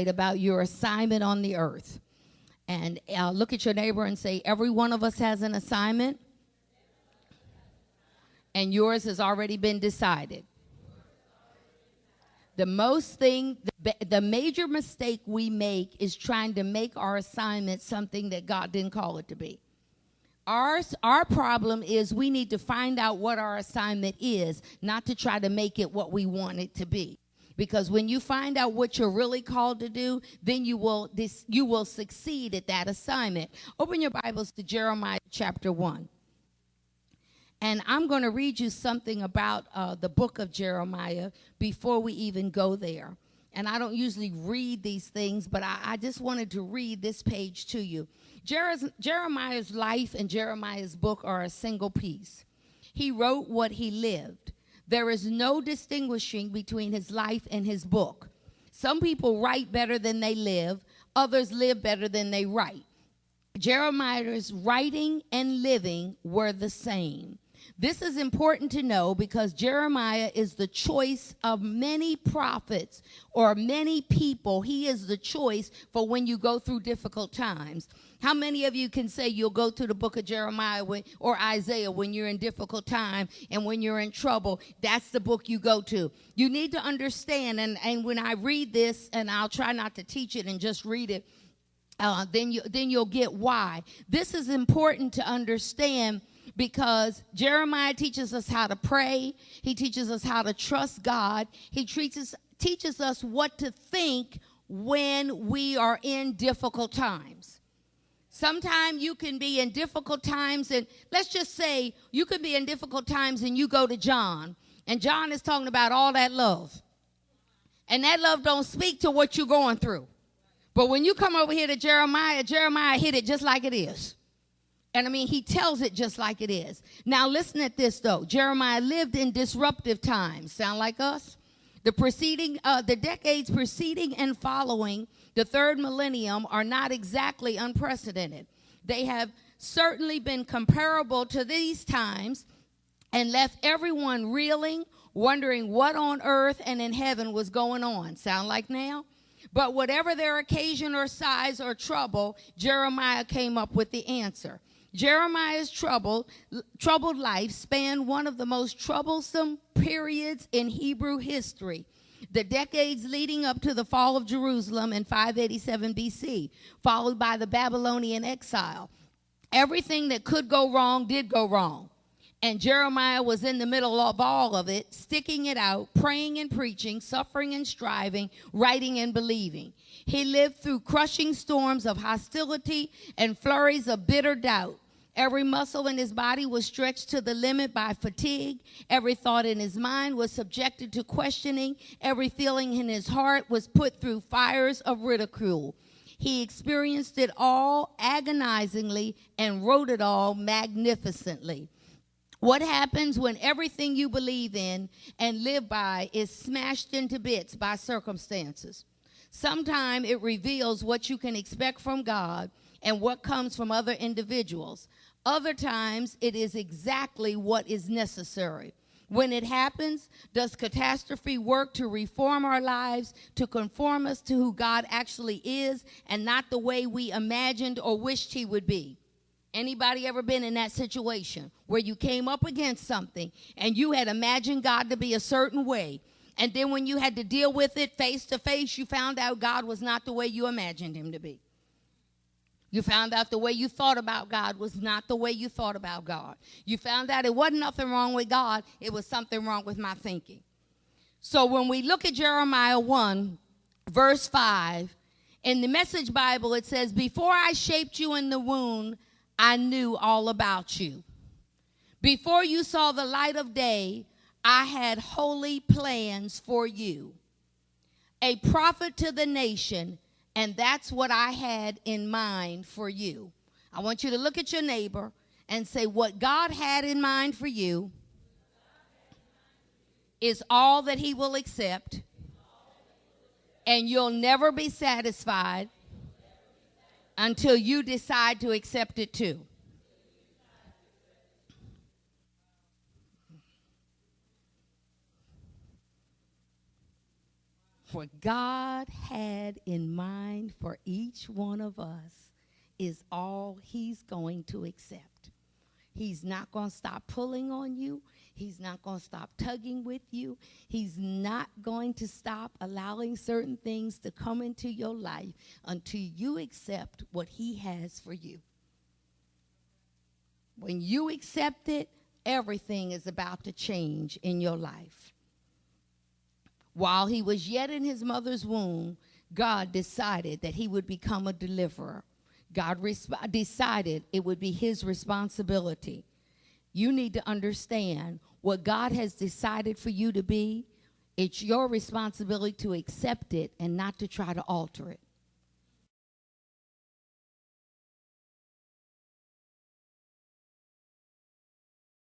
about your assignment on the earth. And look at your neighbor and say, every one of us has an assignment, and yours has already been decided. The major mistake we make is trying to make our assignment something that God didn't call it to be. Our problem is we need to find out what our assignment is, not to try to make it what we want it to be. Because when you find out what you're really called to do, then you will succeed at that assignment. Open your Bibles to Jeremiah chapter 1. And I'm going to read you something about the book of Jeremiah before we even go there. And I don't usually read these things, but I just wanted to read this page to you. Jeremiah's life and Jeremiah's book are a single piece. He wrote what he lived. There is no distinguishing between his life and his book. Some people write better than they live. Others live better than they write. Jeremiah's writing and living were the same. This is important to know because Jeremiah is the choice of many prophets or many people. He is the choice for when you go through difficult times. How many of you can say you'll go to the book of Jeremiah or Isaiah when you're in difficult time and when you're in trouble? That's the book you go to. You need to understand, and when I read this, and I'll try not to teach it and just read it, then you'll get why. This is important to understand because Jeremiah teaches us how to pray. He teaches us how to trust God. He teaches us what to think when we are in difficult times. Sometimes you can be in difficult times, and let's just say you could be in difficult times and you go to John, and John is talking about all that love. And that love don't speak to what you're going through. But when you come over here to Jeremiah, Jeremiah hit it just like it is. And I mean, he tells it just like it is. Now, listen at this, though. Jeremiah lived in disruptive times. Sound like us? The decades preceding and following the third millennium are not exactly unprecedented. They have certainly been comparable to these times and left everyone reeling, wondering what on earth and in heaven was going on. Sound like now? But whatever their occasion or size or trouble, Jeremiah came up with the answer. Jeremiah's troubled life spanned one of the most troublesome periods in Hebrew history, the decades leading up to the fall of Jerusalem in 587 BC, followed by the Babylonian exile. Everything that could go wrong did go wrong. And Jeremiah was in the middle of all of it, sticking it out, praying and preaching, suffering and striving, writing and believing. He lived through crushing storms of hostility and flurries of bitter doubt. Every muscle in his body was stretched to the limit by fatigue. Every thought in his mind was subjected to questioning. Every feeling in his heart was put through fires of ridicule. He experienced it all agonizingly and wrote it all magnificently. What happens when everything you believe in and live by is smashed into bits by circumstances? Sometimes it reveals what you can expect from God and what comes from other individuals. Other times, it is exactly what is necessary. When it happens, does catastrophe work to reform our lives, to conform us to who God actually is and not the way we imagined or wished he would be? Anybody ever been in that situation where you came up against something and you had imagined God to be a certain way, and then when you had to deal with it face to face, you found out God was not the way you imagined him to be? You found out the way you thought about God was not the way you thought about God. You found out it wasn't nothing wrong with God. It was something wrong with my thinking. So when we look at Jeremiah 1, verse 5, in the Message Bible, it says, before I shaped you in the womb, I knew all about you. Before you saw the light of day, I had holy plans for you. A prophet to the nation. And that's what I had in mind for you. I want you to look at your neighbor and say, what God had in mind for you is all that he will accept, and you'll never be satisfied until you decide to accept it too. what God had in mind for each one of us is all he's going to accept. He's not going to stop pulling on you. He's not going to stop tugging with you. He's not going to stop allowing certain things to come into your life until you accept what he has for you. When you accept it, everything is about to change in your life. While he was yet in his mother's womb, God decided that he would become a deliverer. God decided it would be his responsibility. You need to understand what God has decided for you to be. It's your responsibility to accept it and not to try to alter it.